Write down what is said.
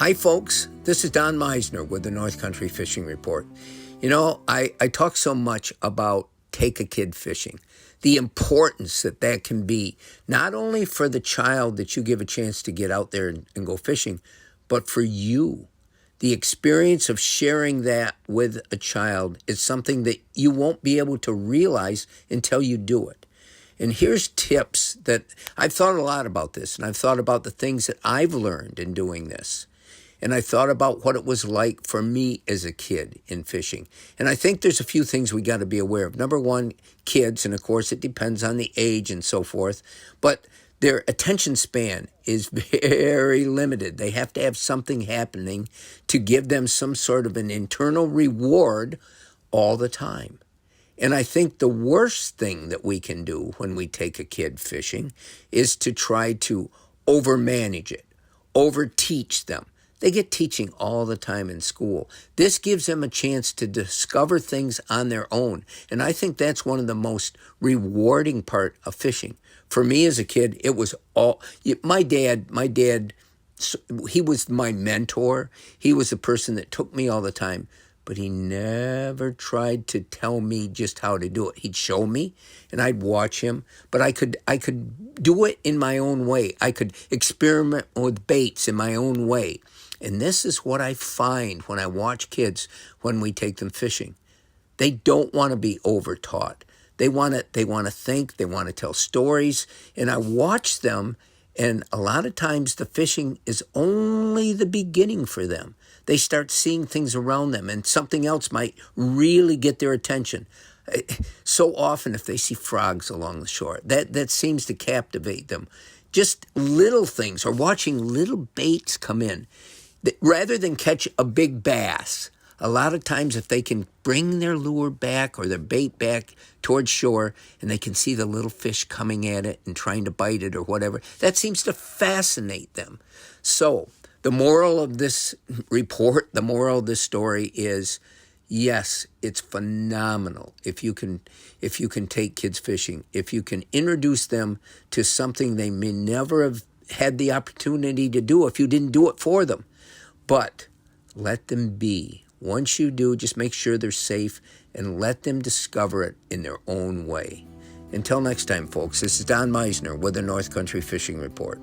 Hi, folks. This is Don Meisner with the North Country Fishing Report. You know, I talk so much about take a kid fishing, the importance that can be, not only for the child that you give a chance to get out there and go fishing, but for you. The experience of sharing that with a child is something that you won't be able to realize until you do it. And here's tips that I've thought a lot about this, and I've thought about the things that I've learned in doing this. And I thought about what it was like for me as a kid in fishing. And I think there's a few things we got to be aware of. Number one, kids, and of course it depends on the age and so forth, but their attention span is very limited. They have to have something happening to give them some sort of an internal reward all the time. And I think the worst thing that we can do when we take a kid fishing is to try to overmanage it, overteach them. They get teaching all the time in school. This gives them a chance to discover things on their own. And I think that's one of the most rewarding part of fishing. For me as a kid, it was all, my dad, he was my mentor. He was the person that took me all the time, but he never tried to tell me just how to do it. He'd show me and I'd watch him, but I could do it in my own way. I could experiment with baits in my own way. And this is what I find when I watch kids when we take them fishing. They don't want to be overtaught. They want to think, they want to tell stories. And I watch them, and a lot of times the fishing is only the beginning for them. They start seeing things around them, and something else might really get their attention. So often if they see frogs along the shore, that seems to captivate them. Just little things, or watching little baits come in. Rather than catch a big bass, a lot of times if they can bring their lure back or their bait back towards shore and they can see the little fish coming at it and trying to bite it or whatever, that seems to fascinate them. So the moral of this report, the moral of this story is, yes, it's phenomenal if you can take kids fishing, if you can introduce them to something they may never have had the opportunity to do if you didn't do it for them. But let them be. Once you do, just make sure they're safe and let them discover it in their own way. Until next time, folks, this is Don Meisner with the North Country Fishing Report.